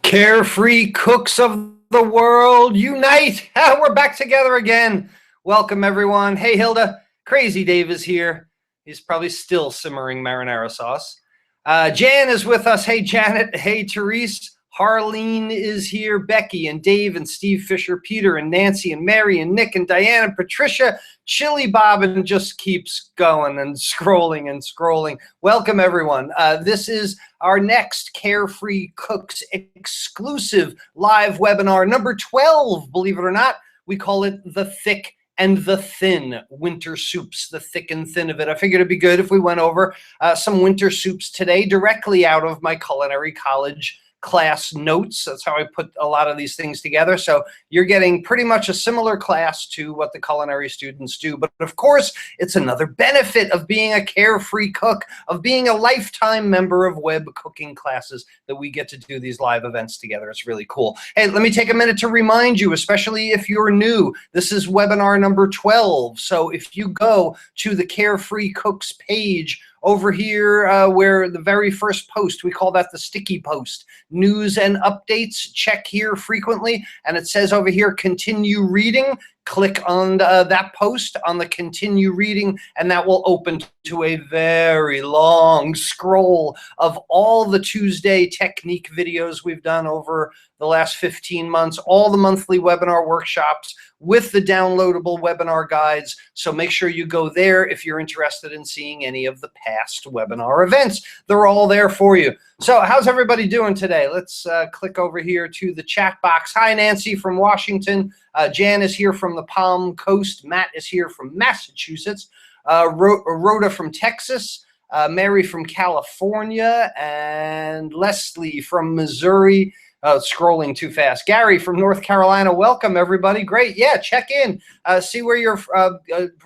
Carefree cooks of the world, unite! We're back together again. Welcome, everyone. Hey, Hilda. Crazy Dave is here. He's probably still simmering marinara sauce. Jan is with us. Hey, Janet. Hey, Therese. Harleen is here. Becky and Dave and Steve Fisher, Peter and Nancy and Mary and Nick and Diane and Patricia. Chili Bob and just keeps going and scrolling and scrolling. Welcome, everyone. This is our next Carefree Cooks exclusive live webinar, number 12, believe it or not. We call it The Thick and the Thin Winter Soups, the thick and thin of it. I figured it'd be good if we went over some winter soups today directly out of my culinary college class notes. That's how I put a lot of these things together. So you're getting pretty much a similar class to what the culinary students do. But of course, it's another benefit of being a carefree cook, of being a lifetime member of web cooking classes, that we get to do these live events together. It's really cool. Hey, let me take a minute to remind you, especially if you're new, this is webinar number 12. So if you go to the Carefree Cooks page over here where the very first post, we call that the sticky post, news and updates, check here frequently, and it says over here, continue reading. Click on that post on the continue reading, and that will open to a very long scroll of all the Tuesday technique videos we've done over the last 15 months, all the monthly webinar workshops with the downloadable webinar guides. So make sure you go there if you're interested in seeing any of the past webinar events. They're all there for you. So how's everybody doing today? Let's click over here to the chat box. Hi, Nancy from Washington. Jan is here from the Palm Coast. Matt is here from Massachusetts. Rhoda from Texas. Mary from California. And Leslie from Missouri. Scrolling too fast. Gary from North Carolina. Welcome, everybody. Great. Yeah, check in. See where you're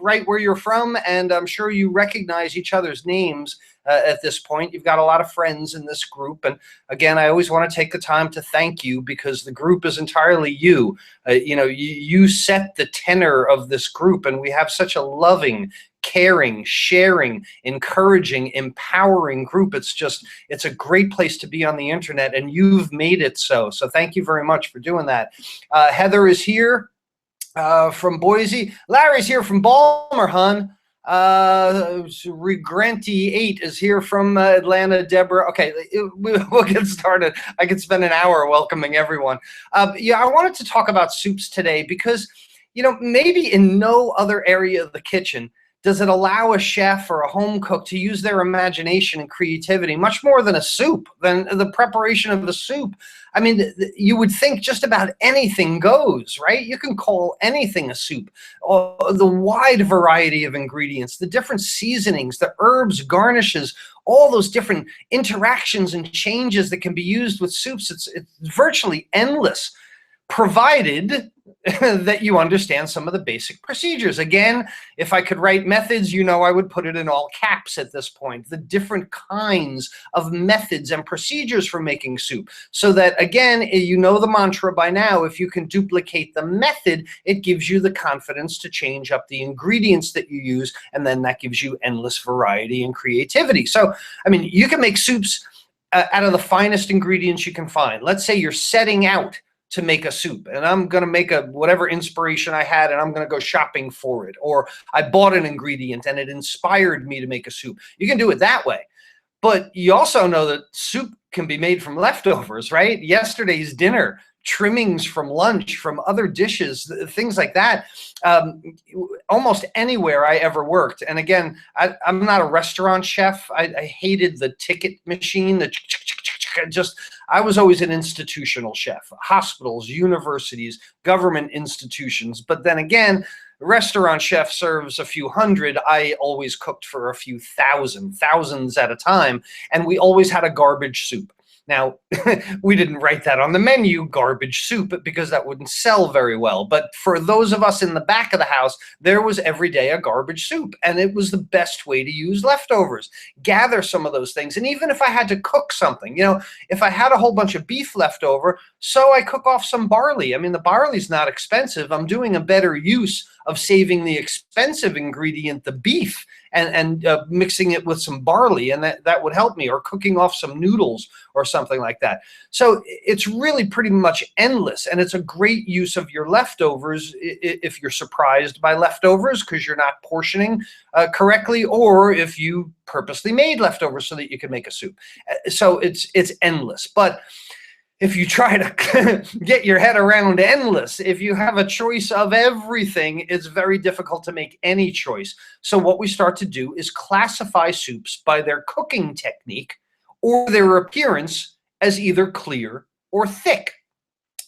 right where you're from, and I'm sure you recognize each other's names at this point. You've got a lot of friends in this group, and again, I always want to take the time to thank you, because the group is entirely you. You set the tenor of this group, and we have such a loving, caring, sharing, encouraging, empowering group. It's a great place to be on the internet, and you've made it so. So thank you very much for doing that. Heather is here from Boise. Larry's here from Balmer, hon. Regranty 8 is here from Atlanta. Deborah. Okay, we'll get started. I could spend an hour welcoming everyone. Yeah, I wanted to talk about soups today because, maybe in no other area of the kitchen does it allow a chef or a home cook to use their imagination and creativity much more than a soup, than the preparation of the soup. I mean, you would think just about anything goes, right? You can call anything a soup. The wide variety of ingredients, the different seasonings, the herbs, garnishes, all those different interactions and changes that can be used with soups. It's virtually endless, provided that you understand some of the basic procedures. Again, if I could write methods, I would put it in all caps at this point. The different kinds of methods and procedures for making soup. So that, again, you know the mantra by now. If you can duplicate the method, it gives you the confidence to change up the ingredients that you use, and then that gives you endless variety and creativity. So, I mean, you can make soups out of the finest ingredients you can find. Let's say you're setting out to make a soup, and I'm going to make whatever inspiration I had, and I'm going to go shopping for it, or I bought an ingredient and it inspired me to make a soup. You can do it that way. But you also know that soup can be made from leftovers, right? Yesterday's dinner, trimmings from lunch, from other dishes, things like that. Almost anywhere I ever worked. And again, I'm not a restaurant chef. I hated the ticket machine, I was always an institutional chef, hospitals, universities, government institutions. But then again, restaurant chef serves a few hundred. I always cooked for a few thousands at a time. And we always had a garbage soup. Now, we didn't write that on the menu, garbage soup, because that wouldn't sell very well. But for those of us in the back of the house, there was every day a garbage soup. And it was the best way to use leftovers. Gather some of those things. And even if I had to cook something, if I had a whole bunch of beef left over, so I cook off some barley. I mean, the barley's not expensive. I'm doing a better use of saving the expensive ingredient, the beef, and mixing it with some barley, and that would help me, or cooking off some noodles or something like that. So it's really pretty much endless, and it's a great use of your leftovers if you're surprised by leftovers because you're not portioning correctly, or if you purposely made leftovers so that you can make a soup. So it's endless. But if you try to get your head around endless, if you have a choice of everything, it's very difficult to make any choice. So what we start to do is classify soups by their cooking technique or their appearance as either clear or thick.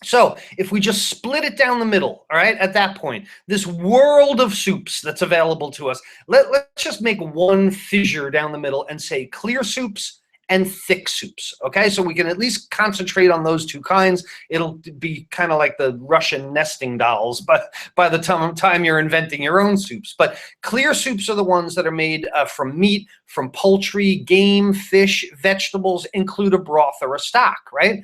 So if we just split it down the middle, all right, at that point, this world of soups that's available to us, let's just make one fissure down the middle and say clear soups and thick soups, okay? So we can at least concentrate on those two kinds. It'll be kind of like the Russian nesting dolls, but by the time you're inventing your own soups. But clear soups are the ones that are made from meat, from poultry, game, fish, vegetables, include a broth or a stock, right?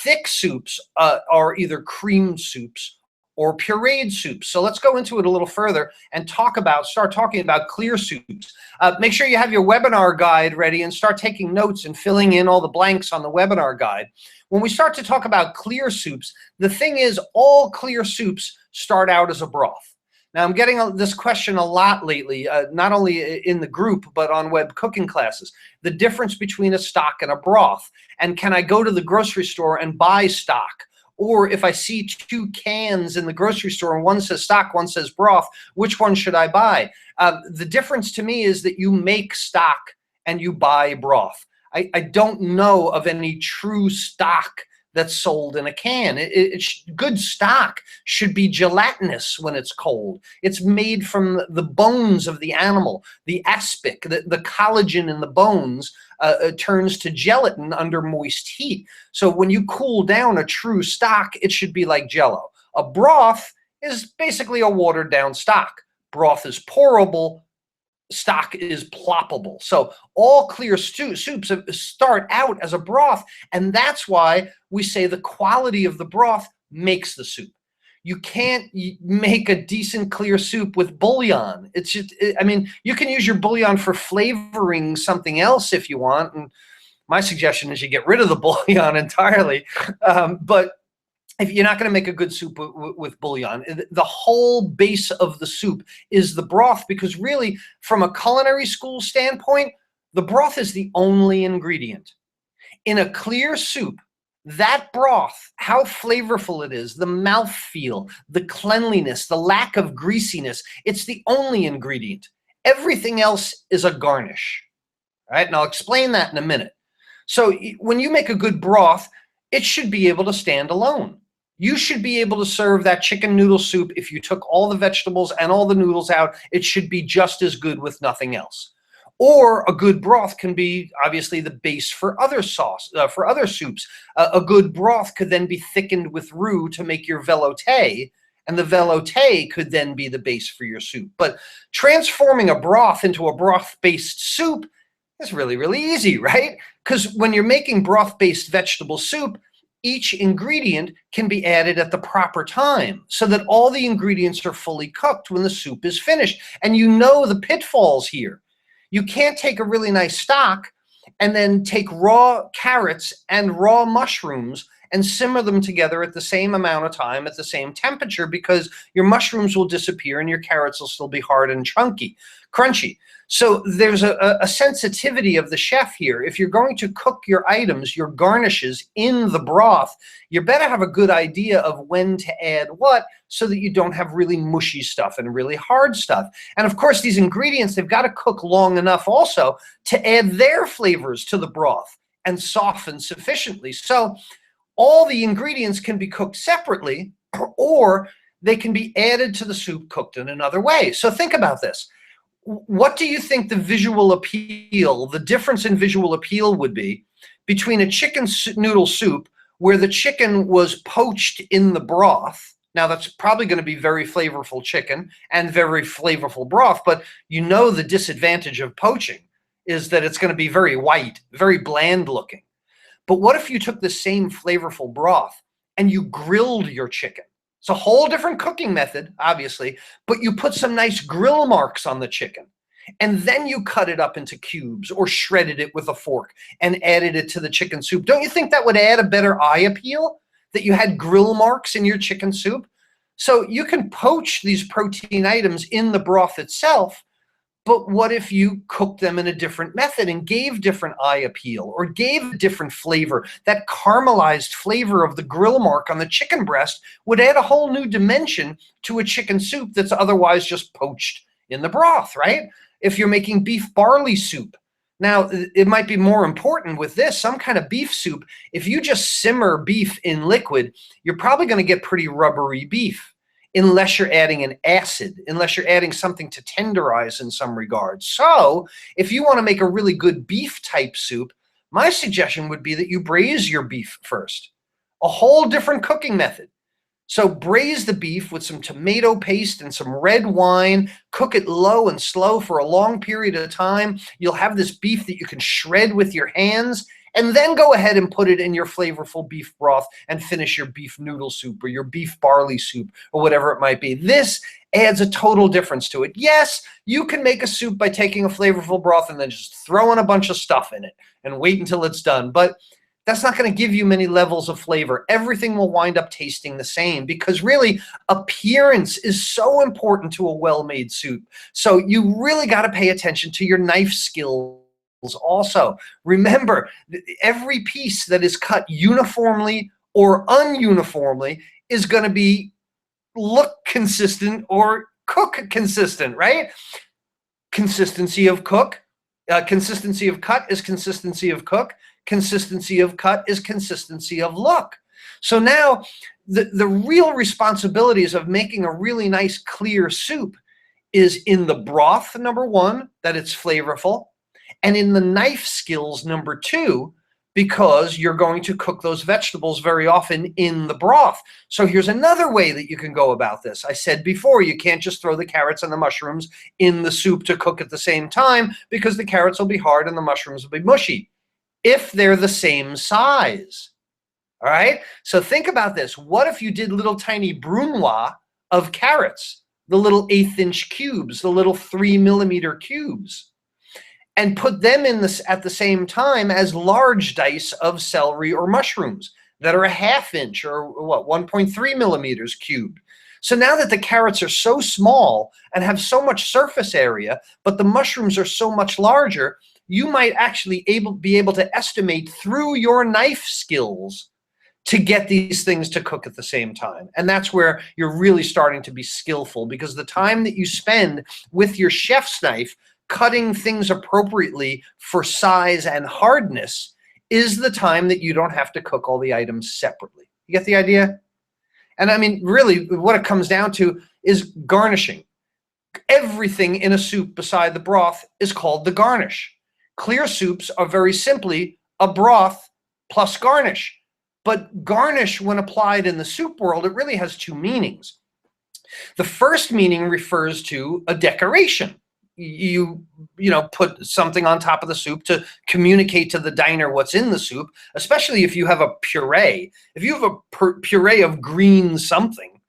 Thick soups are either cream soups or pureed soups. So let's go into it a little further and start talking about clear soups. Make sure you have your webinar guide ready and start taking notes and filling in all the blanks on the webinar guide. When we start to talk about clear soups, the thing is all clear soups start out as a broth. Now, I'm getting this question a lot lately, not only in the group, but on web cooking classes. The difference between a stock and a broth. And can I go to the grocery store and buy stock? Or if I see two cans in the grocery store and one says stock, one says broth, which one should I buy? The difference to me is that you make stock and you buy broth. I don't know of any true stock that's sold in a can. Good stock should be gelatinous when it's cold. It's made from the bones of the animal, the aspic, the collagen in the bones turns to gelatin under moist heat. So when you cool down a true stock, it should be like Jell-O. A broth is basically a watered down stock. Broth is pourable. Stock is ploppable. So all clear soups start out as a broth, and that's why we say the quality of the broth makes the soup. You can't make a decent clear soup with bouillon. It's just, I mean, you can use your bouillon for flavoring something else if you want, and my suggestion is you get rid of the bouillon entirely. But if you're not going to make a good soup with bouillon, the whole base of the soup is the broth, because really, from a culinary school standpoint, the broth is the only ingredient. In a clear soup, that broth, how flavorful it is, the mouthfeel, the cleanliness, the lack of greasiness, it's the only ingredient. Everything else is a garnish. All right, and I'll explain that in a minute. So when you make a good broth, it should be able to stand alone. You should be able to serve that chicken noodle soup. If you took all the vegetables and all the noodles out, it should be just as good with nothing else. Or a good broth can be obviously the base for other for other soups. A good broth could then be thickened with roux to make your velouté, and the velouté could then be the base for your soup. But transforming a broth into a broth-based soup is really, really easy, right? Because when you're making broth-based vegetable soup, each ingredient can be added at the proper time so that all the ingredients are fully cooked when the soup is finished. And you know the pitfalls here. You can't take a really nice stock and then take raw carrots and raw mushrooms and simmer them together at the same amount of time at the same temperature, because your mushrooms will disappear and your carrots will still be hard and crunchy. So there's a sensitivity of the chef here. If you're going to cook your items, your garnishes in the broth, you better have a good idea of when to add what so that you don't have really mushy stuff and really hard stuff. And of course, these ingredients, they've got to cook long enough also to add their flavors to the broth and soften sufficiently. So all the ingredients can be cooked separately, or they can be added to the soup cooked in another way. So think about this. What do you think the visual appeal, the difference in visual appeal would be between a chicken noodle soup where the chicken was poached in the broth? Now, that's probably going to be very flavorful chicken and very flavorful broth, but you know the disadvantage of poaching is that it's going to be very white, very bland looking. But what if you took the same flavorful broth and you grilled your chicken? It's a whole different cooking method, obviously, but you put some nice grill marks on the chicken. And then you cut it up into cubes or shredded it with a fork and added it to the chicken soup. Don't you think that would add a better eye appeal, that you had grill marks in your chicken soup? So you can poach these protein items in the broth itself, but what if you cooked them in a different method and gave different eye appeal or gave a different flavor? That caramelized flavor of the grill mark on the chicken breast would add a whole new dimension to a chicken soup that's otherwise just poached in the broth, right? If you're making beef barley soup, now it might be more important with this, some kind of beef soup. If you just simmer beef in liquid, you're probably going to get pretty rubbery beef, unless you're adding an acid, unless you're adding something to tenderize in some regards. So if you want to make a really good beef type soup, my suggestion would be that you braise your beef first. A whole different cooking method. So braise the beef with some tomato paste and some red wine, cook it low and slow for a long period of time. You'll have this beef that you can shred with your hands, and then go ahead and put it in your flavorful beef broth and finish your beef noodle soup or your beef barley soup or whatever it might be. This adds a total difference to it. Yes, you can make a soup by taking a flavorful broth and then just throwing a bunch of stuff in it and wait until it's done. But that's not going to give you many levels of flavor. Everything will wind up tasting the same, because really appearance is so important to a well-made soup. So you really got to pay attention to your knife skills also. Remember, every piece that is cut uniformly or ununiformly is going to be look consistent or cook consistent, right? Consistency of cut is consistency of cook. Consistency of cut is consistency of look. So now the real responsibilities of making a really nice clear soup is in the broth, number one, that it's flavorful, and in the knife skills, number two, because you're going to cook those vegetables very often in the broth. So here's another way that you can go about this. I said before, you can't just throw the carrots and the mushrooms in the soup to cook at the same time, because the carrots will be hard and the mushrooms will be mushy if they're the same size. All right? So think about this. What if you did little tiny brunoise of carrots, the little 1/8-inch cubes, the little 3-millimeter cubes, and put them in this at the same time as large dice of celery or mushrooms that are a 1/2 inch or what, 1.3 millimeters cubed. So now that the carrots are so small and have so much surface area, but the mushrooms are so much larger, you might actually be able to estimate through your knife skills to get these things to cook at the same time. And that's where you're really starting to be skillful, because the time that you spend with your chef's knife cutting things appropriately for size and hardness is the time that you don't have to cook all the items separately. You get the idea? And I mean, really, what it comes down to is garnishing. Everything in a soup beside the broth is called the garnish. Clear soups are very simply a broth plus garnish. But garnish, when applied in the soup world, it really has two meanings. The first meaning refers to a decoration. You put something on top of the soup to communicate to the diner what's in the soup, especially if you have a puree. If you have a puree of green something,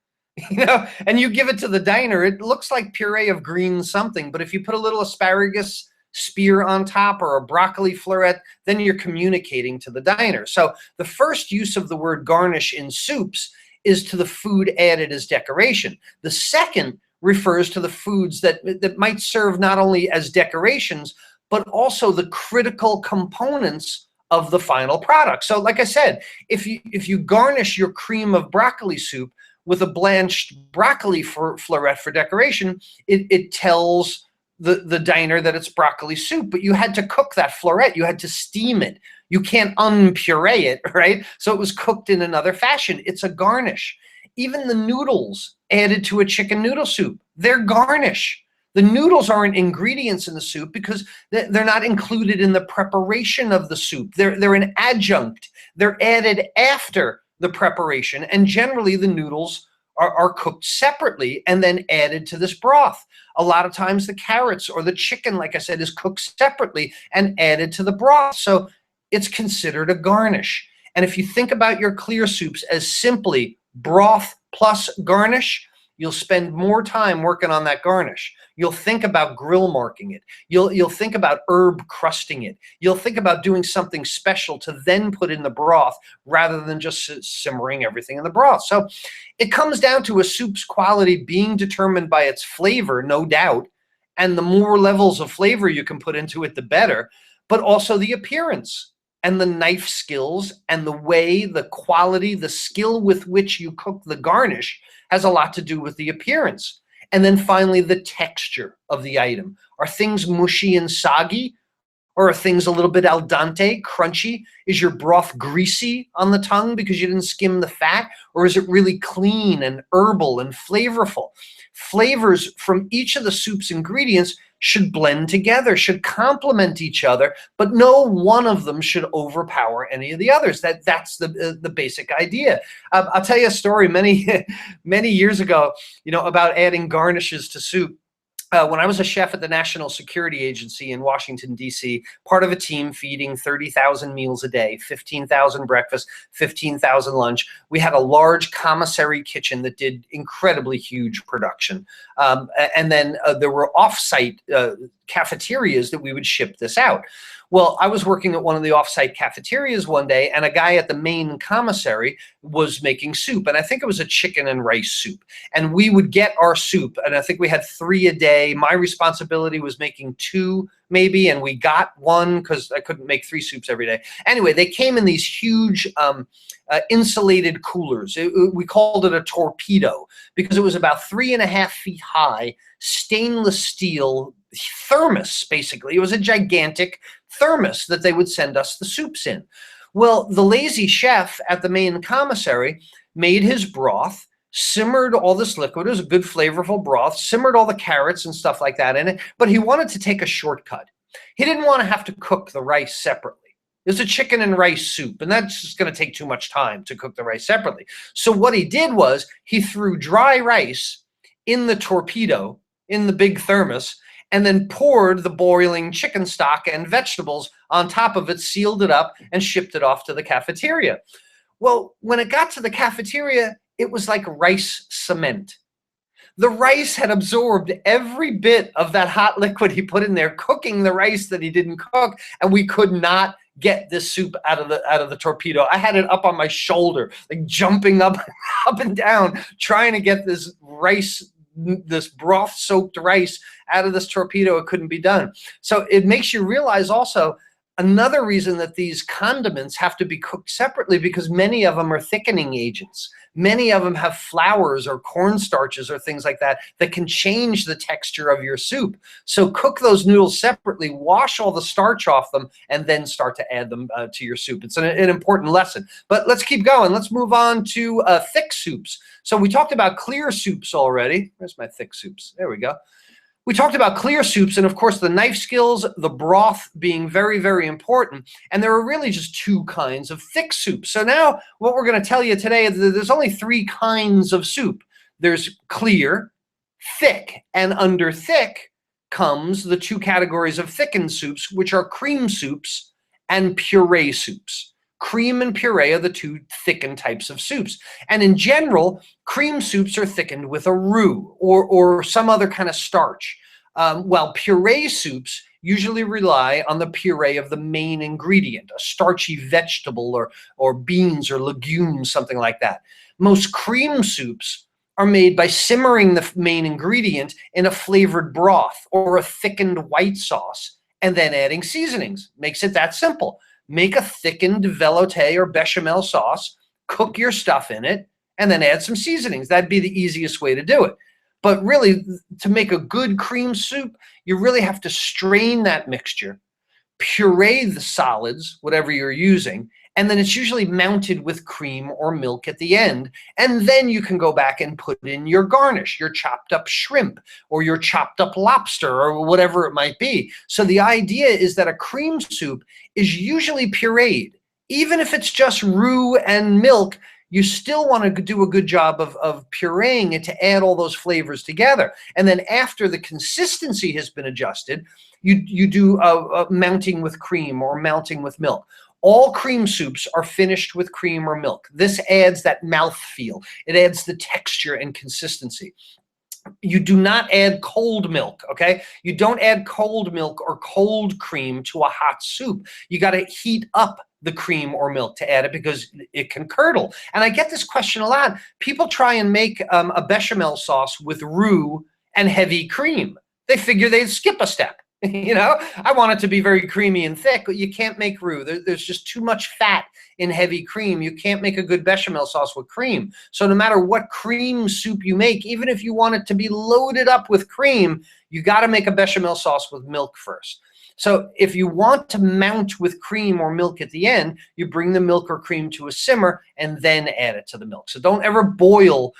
and you give it to the diner, it looks like puree of green something. But if you put a little asparagus spear on top or a broccoli floret, then you're communicating to the diner. So the first use of the word garnish in soups is to the food added as decoration. The second refers to the foods that might serve not only as decorations, but also the critical components of the final product. So like I said, if you garnish your cream of broccoli soup with a blanched broccoli floret for decoration, it tells the diner that it's broccoli soup, but you had to cook that floret. You had to steam it. You can't unpuree it, right? So it was cooked in another fashion. It's a garnish. Even the noodles added to a chicken noodle soup, they're garnish. The noodles aren't ingredients in the soup because they're not included in the preparation of the soup. They're an adjunct. They're added after the preparation, and generally the noodles are cooked separately and then added to this broth. A lot of times the carrots or the chicken, like I said, is cooked separately and added to the broth. So it's considered a garnish. And if you think about your clear soups as simply broth plus garnish, you'll spend more time working on that garnish. You'll think about grill marking it. You'll think about herb crusting it. You'll think about doing something special to then put in the broth rather than just simmering everything in the broth. So it comes down to a soup's quality being determined by its flavor, no doubt, and the more levels of flavor you can put into it, the better, but also the appearance and the knife skills and the way, the quality, the skill with which you cook the garnish has a lot to do with the appearance. And then finally, the texture of the item. Are things mushy and soggy? Or are things a little bit al dente, crunchy? Is your broth greasy on the tongue because you didn't skim the fat? Or is it really clean and herbal and flavorful? Flavors from each of the soup's ingredients should blend together, should complement each other, but no one of them should overpower any of the others. That's the basic idea. I'll tell you a story many years ago, about adding garnishes to soup. When I was a chef at the National Security Agency in Washington, D.C., part of a team feeding 30,000 meals a day, 15,000 breakfast, 15,000 lunch, we had a large commissary kitchen that did incredibly huge production. And then there were off-site cafeterias that we would ship this out. Well, I was working at one of the off-site cafeterias one day, and a guy at the main commissary was making soup, and I think it was a chicken and rice soup. And we would get our soup, and I think we had 3 a day. My responsibility was making 2 maybe, and we got 1 because I couldn't make 3 soups every day. Anyway, they came in these huge insulated coolers. We called it a torpedo because it was about 3.5 feet high, stainless steel thermos, basically. It was a gigantic thermos that they would send us the soups in. Well, the lazy chef at the main commissary made his broth, simmered all this liquid. It was a good flavorful broth, simmered all the carrots and stuff like that in it, but he wanted to take a shortcut. He didn't want to have to cook the rice separately. It's a chicken and rice soup, and that's just going to take too much time to cook the rice separately. So what he did was he threw dry rice in the torpedo, in the big thermos, and then poured the boiling chicken stock and vegetables on top of it, sealed it up, and shipped it off to the cafeteria. Well, when it got to the cafeteria, it was like rice cement. The rice had absorbed every bit of that hot liquid he put in there, cooking the rice that he didn't cook, and we could not get this soup out of the torpedo. I had it up on my shoulder, like jumping up and down, trying to get this rice, this broth-soaked rice out of this torpedo. It couldn't be done. So it makes you realize also another reason that these condiments have to be cooked separately, because many of them are thickening agents. Many of them have flours or cornstarches or things like that that can change the texture of your soup. So cook those noodles separately, wash all the starch off them, and then start to add them to your soup. It's an important lesson. But let's keep going. Let's move on to thick soups. So we talked about clear soups already. Where's my thick soups? There we go. We talked about clear soups and, of course, the knife skills, the broth being very, very important. And there are really just 2 kinds of thick soup. So now what we're going to tell you today is that there's only 3 kinds of soup. There's clear, thick, and under thick comes the 2 categories of thickened soups, which are cream soups and puree soups. Cream and puree are the 2 thickened types of soups. And in general, cream soups are thickened with a roux or some other kind of starch, while puree soups usually rely on the puree of the main ingredient, a starchy vegetable or beans or legumes, something like that. Most cream soups are made by simmering the main ingredient in a flavored broth or a thickened white sauce and then adding seasonings. Makes it that simple. Make a thickened velouté or bechamel sauce, cook your stuff in it, and then add some seasonings. That'd be the easiest way to do it. But really, to make a good cream soup, you really have to strain that mixture, puree the solids, whatever you're using, and then it's usually mounted with cream or milk at the end. And then you can go back and put in your garnish, your chopped up shrimp or your chopped up lobster or whatever it might be. So the idea is that a cream soup is usually pureed. Even if it's just roux and milk, you still want to do a good job of pureeing it to add all those flavors together. And then after the consistency has been adjusted, you do mounting with cream or mounting with milk. All cream soups are finished with cream or milk. This adds that mouthfeel. It adds the texture and consistency. You do not add cold milk, okay? You don't add cold milk or cold cream to a hot soup. You got to heat up the cream or milk to add it because it can curdle. And I get this question a lot. People try and make a bechamel sauce with roux and heavy cream. They figure they'd skip a step. You know, I want it to be very creamy and thick, but you can't make roux. There's just too much fat in heavy cream. You can't make a good bechamel sauce with cream. So no matter what cream soup you make, even if you want it to be loaded up with cream, you got to make a bechamel sauce with milk first. So if you want to mount with cream or milk at the end, you bring the milk or cream to a simmer and then add it to the milk. So don't ever boil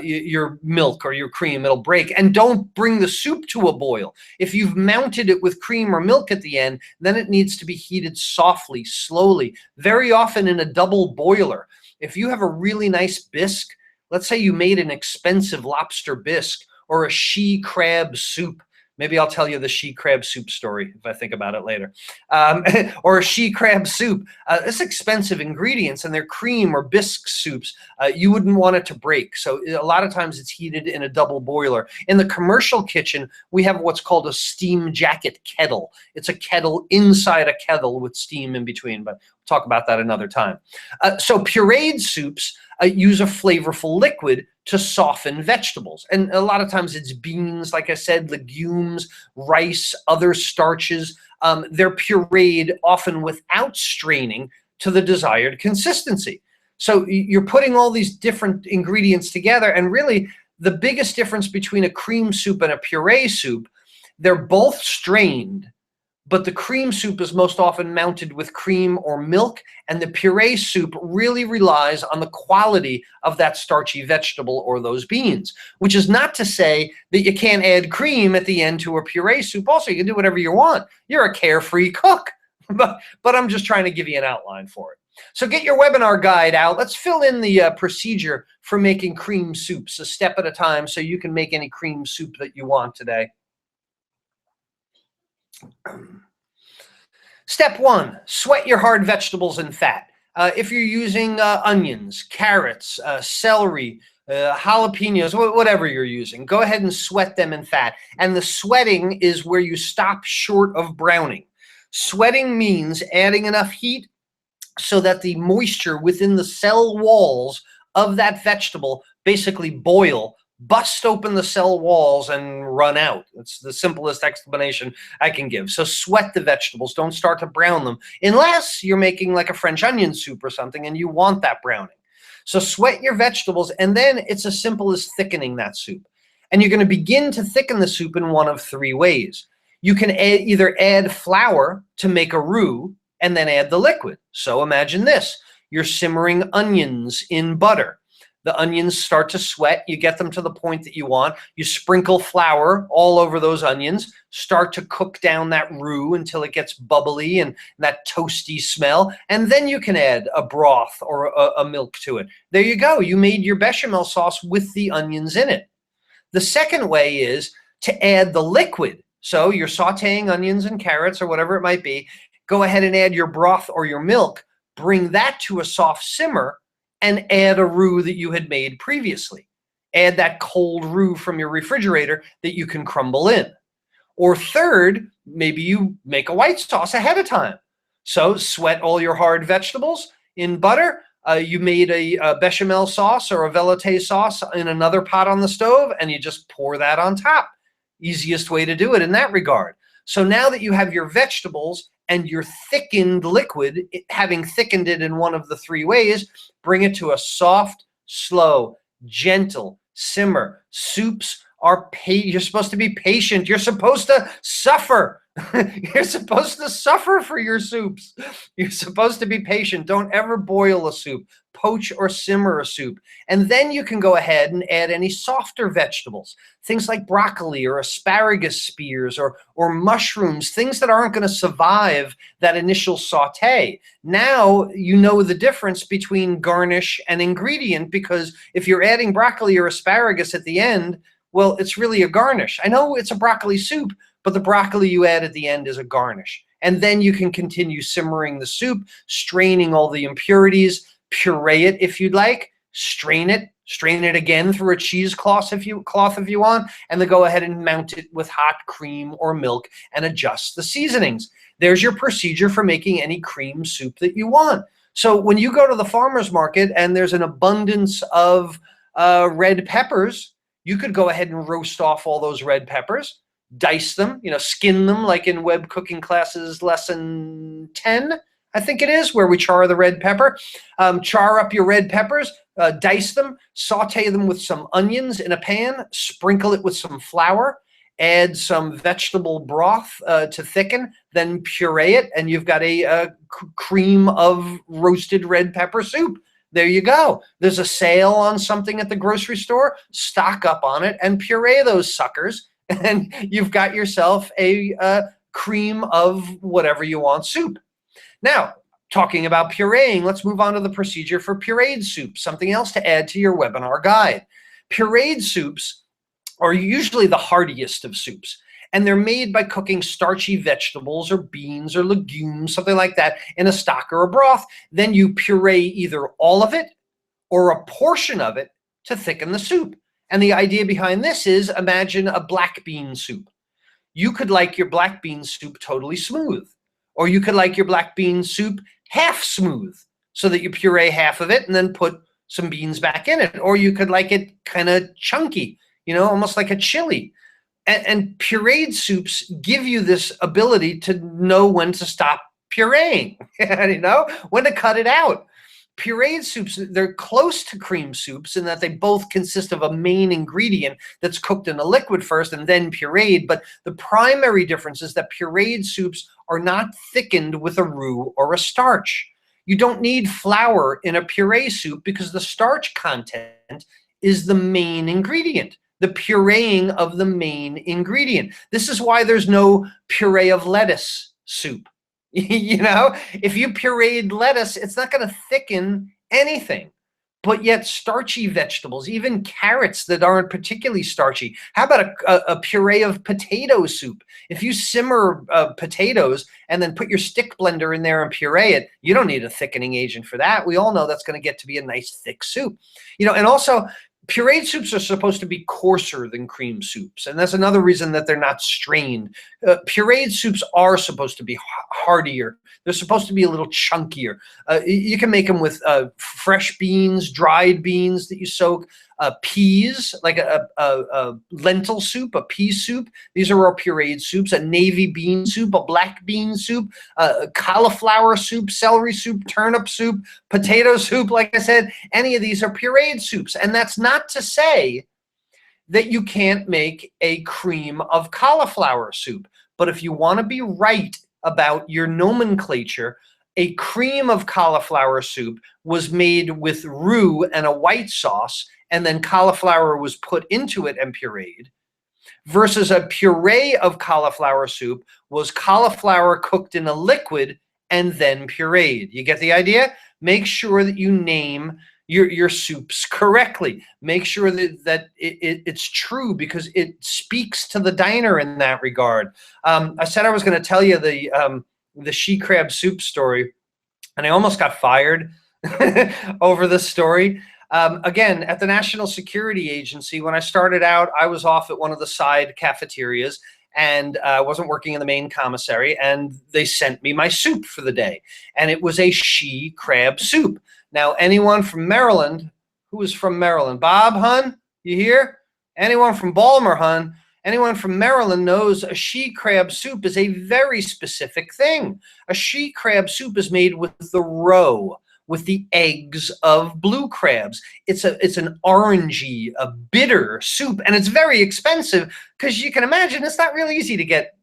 your milk or your cream. It'll break. And don't bring the soup to a boil. If you've mounted it with cream or milk at the end, then it needs to be heated softly, slowly, very often in a double boiler. If you have a really nice bisque, let's say you made an expensive lobster bisque or a she crab soup. Maybe I'll tell you the she crab soup story if I think about it later. Or a she crab soup. It's expensive ingredients, and they're cream or bisque soups. You wouldn't want it to break. So a lot of times it's heated in a double boiler. In the commercial kitchen, we have what's called a steam jacket kettle. It's a kettle inside a kettle with steam in between, but we'll talk about that another time. So pureed soups use a flavorful liquid to soften vegetables. And a lot of times it's beans, like I said, legumes, rice, other starches. They're pureed often without straining to the desired consistency. So you're putting all these different ingredients together, and really the biggest difference between a cream soup and a puree soup, they're both strained, but the cream soup is most often mounted with cream or milk, and the puree soup really relies on the quality of that starchy vegetable or those beans, which is not to say that you can't add cream at the end to a puree soup. Also, you can do whatever you want. You're a carefree cook, but I'm just trying to give you an outline for it. So get your webinar guide out. Let's fill in the procedure for making cream soups a step at a time so you can make any cream soup that you want today. Step 1, sweat your hard vegetables and fat. If you're using onions, carrots, celery, jalapenos, whatever you're using, go ahead and sweat them in fat. And the sweating is where you stop short of browning. Sweating means adding enough heat so that the moisture within the cell walls of that vegetable basically boil, bust open the cell walls and run out. That's the simplest explanation I can give. So sweat the vegetables. Don't start to brown them unless you're making like a French onion soup or something and you want that browning. So sweat your vegetables, and then it's as simple as thickening that soup. And you're going to begin to thicken the soup in one of 3 ways. You can either add flour to make a roux and then add the liquid. So imagine this. You're simmering onions in butter. The onions start to sweat. You get them to the point that you want. You sprinkle flour all over those onions, start to cook down that roux until it gets bubbly and that toasty smell. And then you can add a broth or a milk to it. There you go. You made your bechamel sauce with the onions in it. The second way is to add the liquid. So you're sauteing onions and carrots or whatever it might be. Go ahead and add your broth or your milk. Bring that to a soft simmer and add a roux that you had made previously. Add that cold roux from your refrigerator that you can crumble in. Or third, maybe you make a white sauce ahead of time. So sweat all your hard vegetables in butter. You made a bechamel sauce or a velouté sauce in another pot on the stove, and you just pour that on top. Easiest way to do it in that regard. So now that you have your vegetables and your thickened liquid, having thickened it in one of the 3 ways, bring it to a soft, slow, gentle simmer. Soups are you're supposed to be patient. You're supposed to suffer. You're supposed to suffer for your soups. You're supposed to be patient. Don't ever boil a soup. Poach or simmer a soup. And then you can go ahead and add any softer vegetables, things like broccoli or asparagus spears or mushrooms, things that aren't going to survive that initial saute. Now you know the difference between garnish and ingredient, because if you're adding broccoli or asparagus at the end, well, it's really a garnish. I know it's a broccoli soup, but the broccoli you add at the end is a garnish. And then you can continue simmering the soup, straining all the impurities, puree it if you'd like, strain it again through a cheesecloth if you want, and then go ahead and mount it with hot cream or milk and adjust the seasonings. There's your procedure for making any cream soup that you want. So when you go to the farmer's market and there's an abundance of red peppers, you could go ahead and roast off all those red peppers, dice them, skin them, like in web cooking classes lesson 10, I think it is, where we char the red pepper. Char up your red peppers, dice them, saute them with some onions in a pan, sprinkle it with some flour, add some vegetable broth to thicken, then puree it, and you've got a cream of roasted red pepper soup. There you go. There's a sale on something at the grocery store, stock up on it and puree those suckers, and you've got yourself a cream of whatever you want soup. Now, talking about pureeing, let's move on to the procedure for pureed soup, something else to add to your webinar guide. Pureed soups are usually the heartiest of soups, and they're made by cooking starchy vegetables or beans or legumes, something like that, in a stock or a broth. Then you puree either all of it or a portion of it to thicken the soup. And the idea behind this is, imagine a black bean soup. You could like your black bean soup totally smooth, or you could like your black bean soup half smooth, so that you puree half of it and then put some beans back in it. Or you could like it kind of chunky, almost like a chili. And pureed soups give you this ability to know when to stop pureeing, when to cut it out. Pureed soups, they're close to cream soups in that they both consist of a main ingredient that's cooked in a liquid first and then pureed. But the primary difference is that pureed soups are not thickened with a roux or a starch. You don't need flour in a puree soup because the starch content is the main ingredient, the pureeing of the main ingredient. This is why there's no puree of lettuce soup. If you pureed lettuce, it's not going to thicken anything. But yet starchy vegetables, even carrots that aren't particularly starchy. How about a puree of potato soup? If you simmer potatoes and then put your stick blender in there and puree it, you don't need a thickening agent for that. We all know that's going to get to be a nice thick soup. And also pureed soups are supposed to be coarser than cream soups, and that's another reason that they're not strained. Pureed soups are supposed to be heartier. They're supposed to be a little chunkier. You can make them with fresh beans, dried beans that you soak, peas, like a lentil soup, a pea soup. These are all pureed soups. A navy bean soup, a black bean soup, cauliflower soup, celery soup, turnip soup, potato soup. Like I said, any of these are pureed soups. And that's not to say that you can't make a cream of cauliflower soup. But if you want to be right about your nomenclature, a cream of cauliflower soup was made with roux and a white sauce, and then cauliflower was put into it and pureed, versus a puree of cauliflower soup was cauliflower cooked in a liquid and then pureed. You get the idea? Make sure that you name your soups correctly. Make sure that it's true, because it speaks to the diner in that regard. I said I was going to tell you the she crab soup story, and I almost got fired over this story. Again, at the National Security Agency, when I started out, I was off at one of the side cafeterias, and I wasn't working in the main commissary, and they sent me my soup for the day, and it was a she crab soup. Now, anyone from Maryland, who is from Maryland? Bob, hun, you here? Anyone from Balmer, hun? Anyone from Maryland knows a she crab soup is a very specific thing. A she crab soup is made with the roe, with the eggs of blue crabs. It's an orangey, a bitter soup, and it's very expensive because you can imagine it's not really easy to get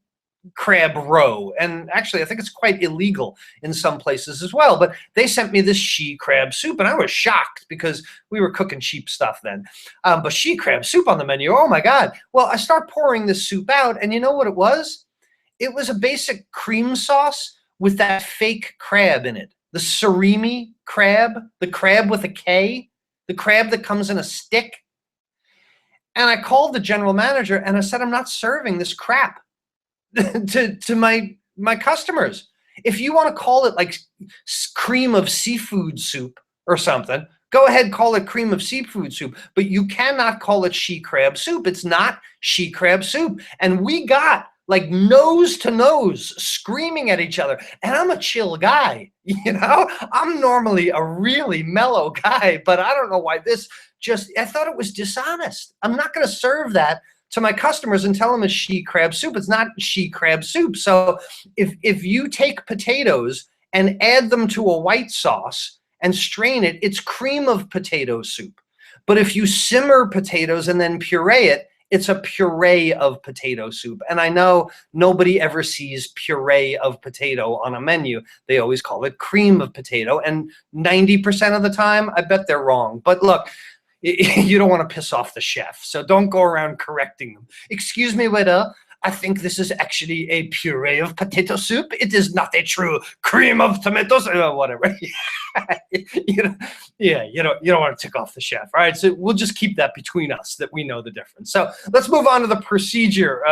crab roe. And actually, I think it's quite illegal in some places as well. But they sent me this she crab soup, and I was shocked because we were cooking cheap stuff then. But she crab soup on the menu, oh my God. Well, I start pouring this soup out, and you know what it was? It was a basic cream sauce with that fake crab in it. The surimi crab, the crab with a K, the crab that comes in a stick. And I called the general manager and I said, I'm not serving this crap to my customers. If you want to call it like cream of seafood soup or something, go ahead, call it cream of seafood soup, but you cannot call it she crab soup. It's not she crab soup. And we got like nose to nose screaming at each other. And I'm a chill guy, you know? I'm normally a really mellow guy, but I don't know why I thought it was dishonest. I'm not going to serve that to my customers and tell them it's she crab soup. It's not she crab soup. So if you take potatoes and add them to a white sauce and strain it, it's cream of potato soup. But if you simmer potatoes and then puree it, it's a puree of potato soup. And I know nobody ever sees puree of potato on a menu. They always call it cream of potato. And 90% of the time, I bet they're wrong. But look, you don't want to piss off the chef, so don't go around correcting them. Excuse me, waiter, I think this is actually a puree of potato soup. It is not a true cream of tomatoes, or whatever. You don't want to tick off the chef. All right, so we'll just keep that between us, that we know the difference. So let's move on to the procedure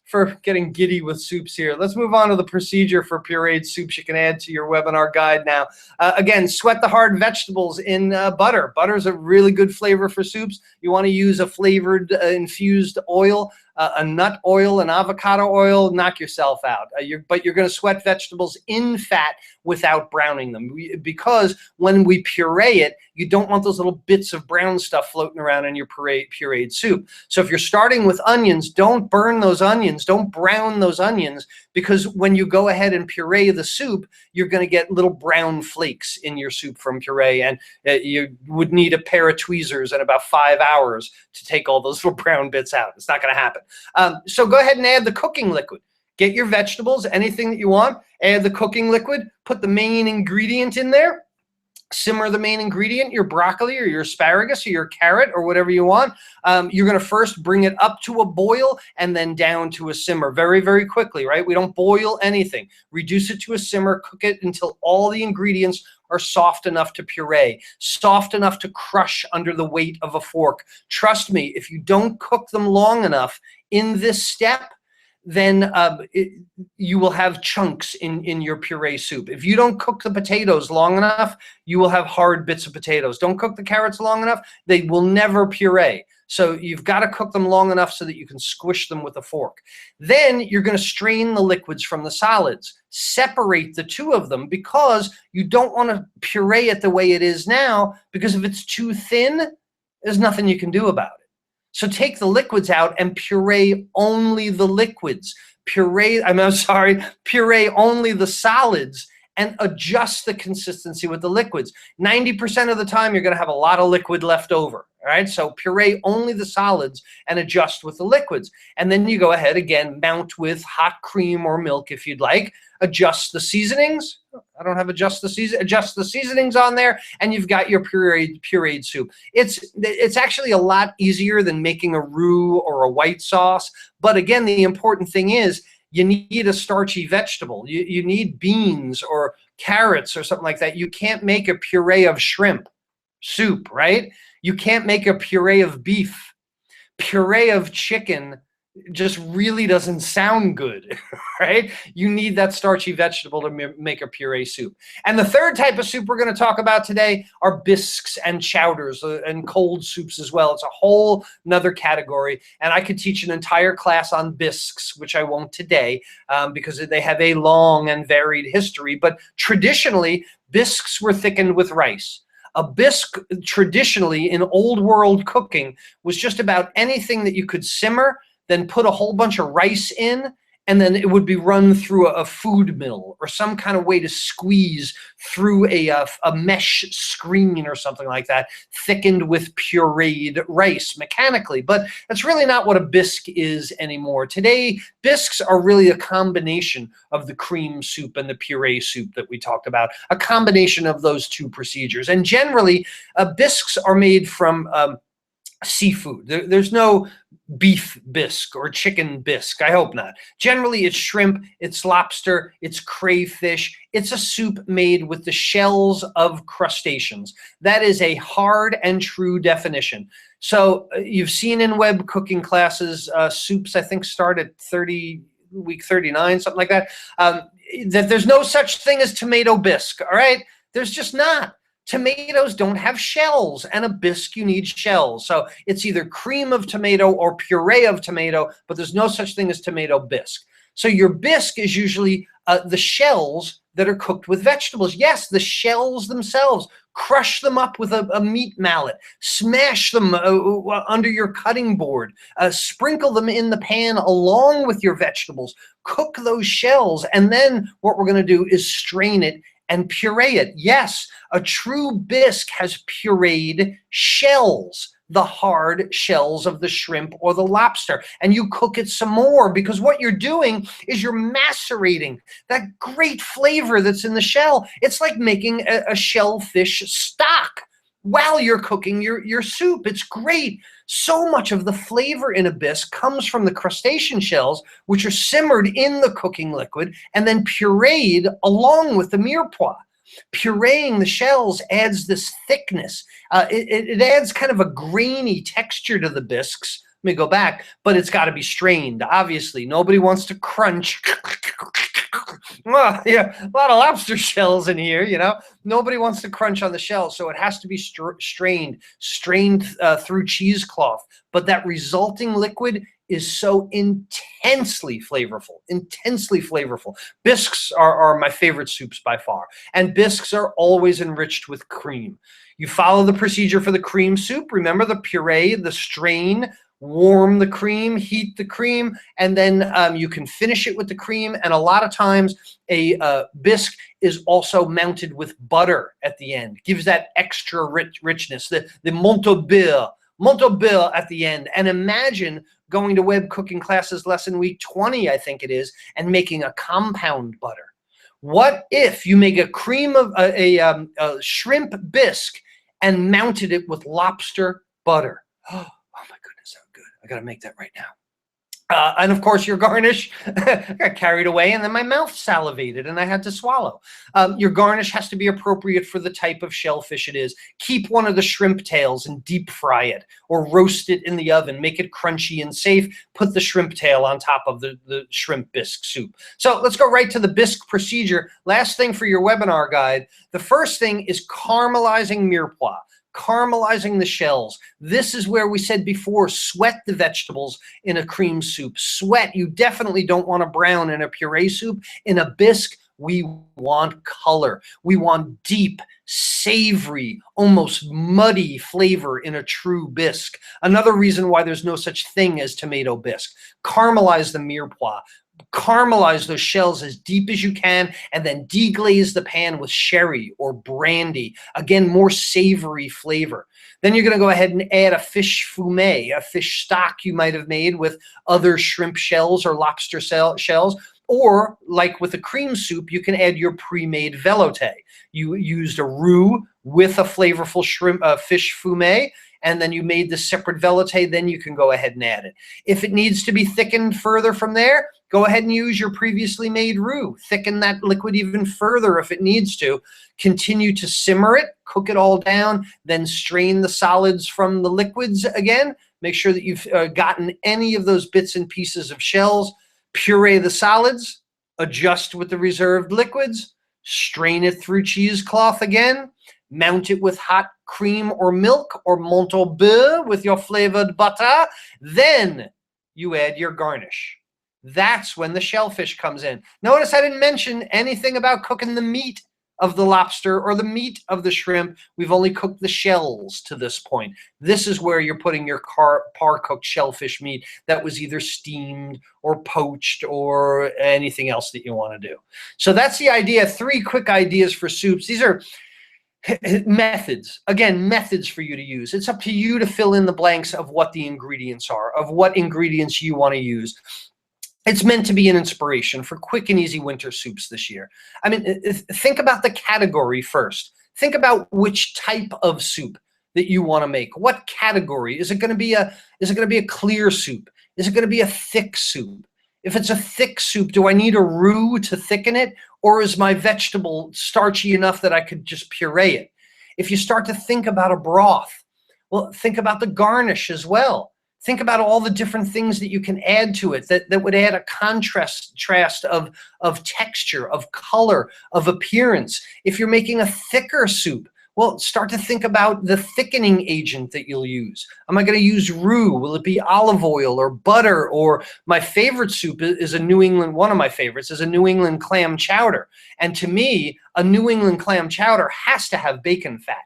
for getting giddy with soups here. Let's move on to the procedure for pureed soups you can add to your webinar guide now. Again, sweat the hard vegetables in butter. Butter is a really good flavor for soups. You want to use a flavored infused oil, a nut oil, an avocado oil. Knock yourself out. But you're going to sweat vegetables in fat without browning them, because when we puree it, you don't want those little bits of brown stuff floating around in your pureed soup. So if you're starting with onions, don't burn those onions, don't brown those onions, because when you go ahead and puree the soup, you're going to get little brown flakes in your soup from puree, and you would need a pair of tweezers and about 5 hours to take all those little brown bits out. It's not going to happen. So go ahead and add the cooking liquid. Get your vegetables, anything that you want, add the cooking liquid, put the main ingredient in there, simmer the main ingredient, your broccoli or your asparagus or your carrot or whatever you want. You're going to first bring it up to a boil and then down to a simmer very, very quickly, right? We don't boil anything. Reduce it to a simmer, cook it until all the ingredients are soft enough to puree, soft enough to crush under the weight of a fork. Trust me, if you don't cook them long enough in this step, then you will have chunks in your puree soup. If you don't cook the potatoes long enough, you will have hard bits of potatoes. Don't cook the carrots long enough, they will never puree. So you've got to cook them long enough so that you can squish them with a fork. Then you're going to strain the liquids from the solids. Separate the two of them, because you don't want to puree it the way it is now, because if it's too thin, there's nothing you can do about it. So take the liquids out and puree only the liquids. Puree only the solids, and adjust the consistency with the liquids. 90% of the time, you're going to have a lot of liquid left over. All right, so puree only the solids and adjust with the liquids. And then you go ahead again, mount with hot cream or milk if you'd like. Adjust the seasonings. I don't have adjust the seasonings on there, and you've got your pureed soup. It's actually a lot easier than making a roux or a white sauce. But again, the important thing is you need a starchy vegetable. You need beans or carrots or something like that. You can't make a puree of shrimp soup, right? You can't make a puree of beef. Puree of chicken just really doesn't sound good, right? You need that starchy vegetable to make a puree soup. And the third type of soup we're going to talk about today are bisques and chowders and cold soups as well. It's a whole nother category. And I could teach an entire class on bisques, which I won't today, because they have a long and varied history. But traditionally, bisques were thickened with rice. A bisque, traditionally in old world cooking, was just about anything that you could simmer, then put a whole bunch of rice in, and then it would be run through a food mill or some kind of way to squeeze through a mesh screen or something like that, thickened with pureed rice mechanically. But that's really not what a bisque is anymore. Today, bisques are really a combination of the cream soup and the puree soup that we talked about, a combination of those two procedures. And generally, bisques are made from seafood. There's no beef bisque or chicken bisque. I hope not. Generally, it's shrimp, it's lobster, it's crayfish. It's a soup made with the shells of crustaceans. That is a hard and true definition. So you've seen in web cooking classes, soups, I think, start at week 39, something like that, that there's no such thing as tomato bisque, all right? There's just not. Tomatoes don't have shells, and a bisque, you need shells. So it's either cream of tomato or puree of tomato, but there's no such thing as tomato bisque. So your bisque is usually the shells that are cooked with vegetables. Yes, the shells themselves. Crush them up with a meat mallet. Smash them under your cutting board. Sprinkle them in the pan along with your vegetables. Cook those shells, and then what we're going to do is strain it and puree it. Yes, a true bisque has pureed shells, the hard shells of the shrimp or the lobster, and you cook it some more, because what you're doing is you're macerating that great flavor that's in the shell. It's like making a shellfish stock while you're cooking your soup. It's great. So much of the flavor in a bisque comes from the crustacean shells, which are simmered in the cooking liquid and then pureed along with the mirepoix. Pureeing the shells adds this thickness. It adds kind of a grainy texture to the bisques. Let me go back, but it's got to be strained. Obviously, nobody wants to crunch. Well, yeah, a lot of lobster shells in here, you know. Nobody wants to crunch on the shell, so it has to be strained through cheesecloth. But that resulting liquid is so intensely flavorful, intensely flavorful. Bisques are my favorite soups by far, and bisques are always enriched with cream. You follow the procedure for the cream soup. Remember the puree, the strain, warm the cream, heat the cream, and then you can finish it with the cream. And a lot of times a bisque is also mounted with butter at the end. Gives that extra richness, the Montaubil at the end. And imagine going to web cooking classes lesson week 20, I think it is, and making a compound butter. What if you make a cream of a shrimp bisque and mounted it with lobster butter? Oh my goodness, how good. I got to make that right now. And of course, your garnish, I got carried away, and then my mouth salivated and I had to swallow. Your garnish has to be appropriate for the type of shellfish it is. Keep one of the shrimp tails and deep fry it, or roast it in the oven. Make it crunchy and safe. Put the shrimp tail on top of the shrimp bisque soup. So let's go right to the bisque procedure. Last thing for your webinar guide. The first thing is caramelizing mirepoix. Caramelizing the shells. This is where we said before, sweat the vegetables in a cream soup. Sweat. You definitely don't want to brown in a puree soup. In a bisque, we want color. We want deep, savory, almost muddy flavor in a true bisque. Another reason why there's no such thing as tomato bisque. Caramelize the mirepoix. Caramelize those shells as deep as you can, and then deglaze the pan with sherry or brandy. Again, more savory flavor. Then you're going to go ahead and add a fish fumet, a fish stock you might have made with other shrimp shells or lobster shells. Or, like with a cream soup, you can add your pre-made velouté. You used a roux with a flavorful fish fumet, and then you made the separate velouté, then you can go ahead and add it. If it needs to be thickened further from there, go ahead and use your previously made roux. Thicken that liquid even further if it needs to. Continue to simmer it, cook it all down, then strain the solids from the liquids again. Make sure that you've gotten any of those bits and pieces of shells. Puree the solids, adjust with the reserved liquids, strain it through cheesecloth again, mount it with hot cream or milk or Montaubil with your flavored butter. Then you add your garnish. That's when the shellfish comes in. Notice I didn't mention anything about cooking the meat of the lobster or the meat of the shrimp. We've only cooked the shells to this point. This is where you're putting your par-cooked shellfish meat that was either steamed or poached or anything else that you want to do. So that's the idea. 3 quick ideas for soups. These are methods. Again, methods for you to use. It's up to you to fill in the blanks of what the ingredients are, of what ingredients you want to use. It's meant to be an inspiration for quick and easy winter soups this year. I mean, think about the category first. Think about which type of soup that you want to make. What category? Is it going to be a clear soup? Is it going to be a thick soup? If it's a thick soup, do I need a roux to thicken it? Or is my vegetable starchy enough that I could just puree it? If you start to think about a broth, well, think about the garnish as well. Think about all the different things that you can add to it that would add a contrast of texture, of color, of appearance. If you're making a thicker soup, well, start to think about the thickening agent that you'll use. Am I going to use roux? Will it be olive oil or butter? Or my favorite soup is a New England, one of my favorites is a New England clam chowder. And to me, a New England clam chowder has to have bacon fat.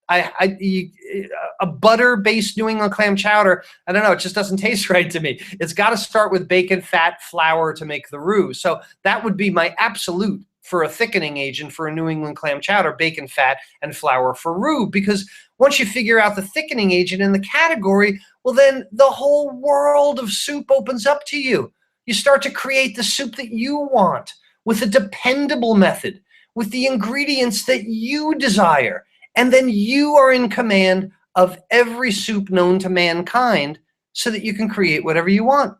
A butter-based New England clam chowder, I don't know, it just doesn't taste right to me. It's got to start with bacon, fat, flour to make the roux. So that would be my absolute for a thickening agent for a New England clam chowder, bacon, fat, and flour for roux. Because once you figure out the thickening agent in the category, well, then the whole world of soup opens up to you. You start to create the soup that you want with a dependable method, with the ingredients that you desire. And then you are in command of every soup known to mankind so that you can create whatever you want.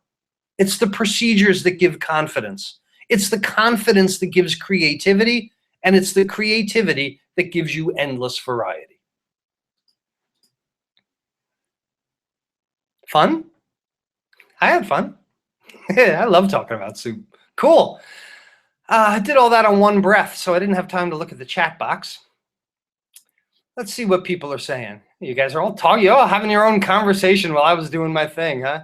It's the procedures that give confidence. It's the confidence that gives creativity, and it's the creativity that gives you endless variety. Fun? I had fun. I love talking about soup. Cool. I did all that on one breath, so I didn't have time to look at the chat box. Let's see what people are saying. You guys are all talking, you're all having your own conversation while I was doing my thing, huh?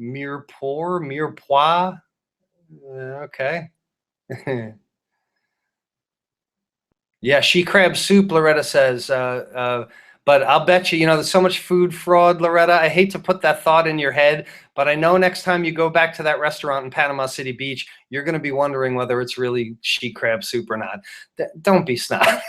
Mirepoix. Okay. Yeah, she crab soup, Loretta says. But I'll bet you, there's so much food fraud, Loretta. I hate to put that thought in your head, but I know next time you go back to that restaurant in Panama City Beach, you're going to be wondering whether it's really she crab soup or not. Don't be snot.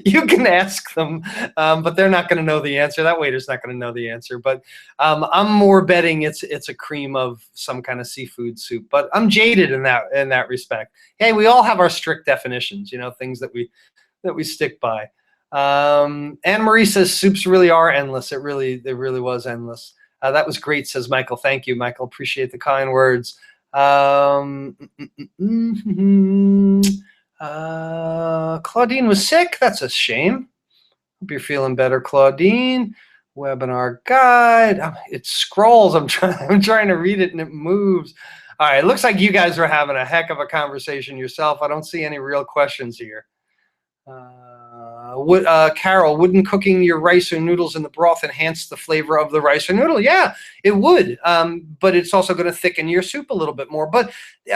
You can ask them, but they're not going to know the answer. That waiter's not going to know the answer. But I'm more betting it's a cream of some kind of seafood soup. But I'm jaded in that respect. Hey, we all have our strict definitions, things that we stick by. Anne Marie says soups really are endless. It really was endless. That was great, says Michael. Thank you, Michael. Appreciate the kind words. Claudine was sick. That's a shame. Hope you're feeling better, Claudine. Webinar guide. It scrolls. I'm trying to read it and it moves. All right. It looks like you guys are having a heck of a conversation yourself. I don't see any real questions here. Carol, wouldn't cooking your rice or noodles in the broth enhance the flavor of the rice or noodle? Yeah, it would, but it's also going to thicken your soup a little bit more. But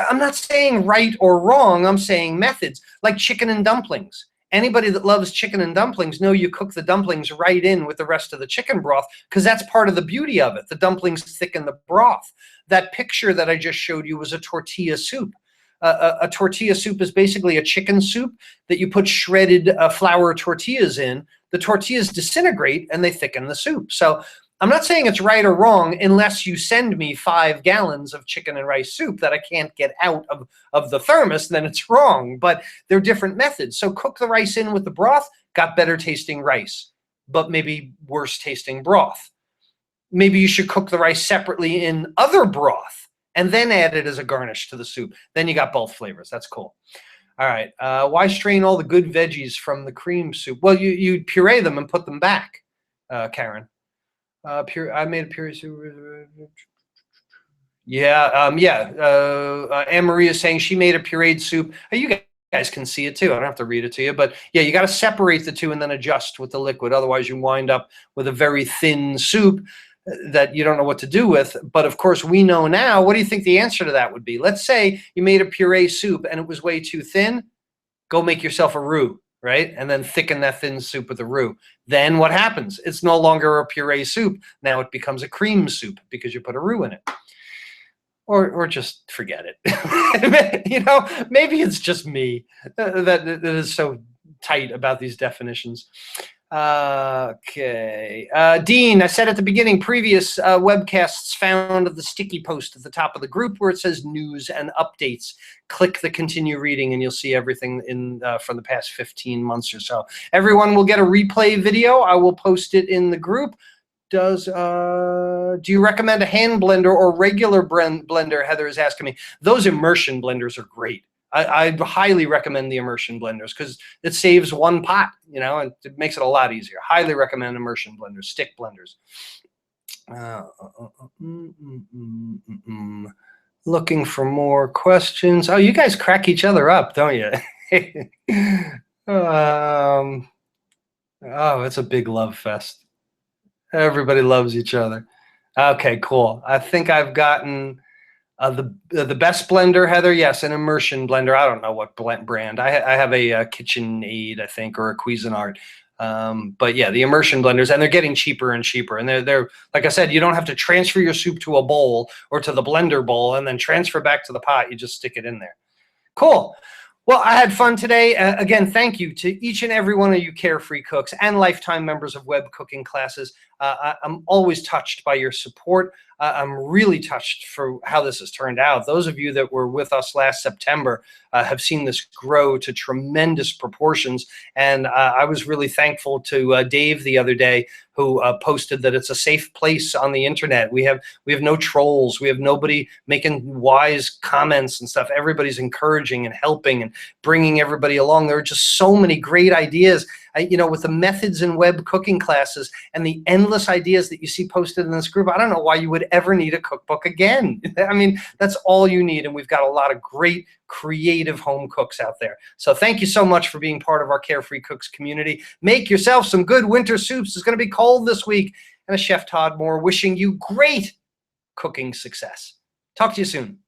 I'm not saying right or wrong. I'm saying methods, like chicken and dumplings. Anybody that loves chicken and dumplings know you cook the dumplings right in with the rest of the chicken broth because that's part of the beauty of it. The dumplings thicken the broth. That picture that I just showed you was a tortilla soup. A tortilla soup is basically a chicken soup that you put shredded flour tortillas in. The tortillas disintegrate and they thicken the soup. So I'm not saying it's right or wrong unless you send me 5 gallons of chicken and rice soup that I can't get out of the thermos, then it's wrong. But they're different methods. So cook the rice in with the broth, got better tasting rice, but maybe worse tasting broth. Maybe you should cook the rice separately in other broth and then add it as a garnish to the soup. Then you got both flavors. That's cool. All right. Why strain all the good veggies from the cream soup? Well, you puree them and put them back, Karen. I made a puree soup. Yeah. Anne Marie is saying she made a pureed soup. You guys can see it too. I don't have to read it to you. But yeah, you got to separate the two and then adjust with the liquid. Otherwise, you wind up with a very thin soup that you don't know what to do with. But of course, we know now. What do you think the answer to that would be? Let's say you made a puree soup and it was way too thin. Go make yourself a roux, right? And then thicken that thin soup with a roux. Then what happens? It's no longer a puree soup. Now it becomes a cream soup because you put a roux in it. Or just forget it. Maybe it's just me that is so tight about these definitions. Okay. Dean, I said at the beginning, previous webcasts found the sticky post at the top of the group where it says news and updates. Click the continue reading and you'll see everything from the past 15 months or so. Everyone will get a replay video. I will post it in the group. Do you recommend a hand blender or regular blender? Heather is asking me. Those immersion blenders are great. I highly recommend the immersion blenders because it saves one pot, and it makes it a lot easier. Highly recommend immersion blenders, stick blenders. Uh, mm, mm, mm, mm, mm. Looking for more questions. Oh, you guys crack each other up, don't you? um, oh, it's a big love fest. Everybody loves each other. Okay, cool. I think I've gotten the best blender, Heather. Yes, an immersion blender. I don't know what brand. I have a, KitchenAid, I think, or a Cuisinart. But yeah, the immersion blenders, and they're getting cheaper and cheaper. And they're like I said, you don't have to transfer your soup to a bowl or to the blender bowl and then transfer back to the pot. You just stick it in there. Cool. Well, I had fun today. Again, thank you to each and every one of you Carefree Cooks and lifetime members of Web Cooking Classes. I'm always touched by your support. I'm really touched for how this has turned out. Those of you that were with us last September have seen this grow to tremendous proportions. And I was really thankful to Dave the other day, who posted that it's a safe place on the internet. We have no trolls. We have nobody making wise comments and stuff. Everybody's encouraging and helping and bringing everybody along. There are just so many great ideas. With the methods in web cooking classes and the endless ideas that you see posted in this group, I don't know why you would ever need a cookbook again. I mean, that's all you need. And we've got a lot of great creative home cooks out there. So thank you so much for being part of our Carefree Cooks community. Make yourself some good winter soups. It's going to be cold this week. And Chef Todd Moore wishing you great cooking success. Talk to you soon.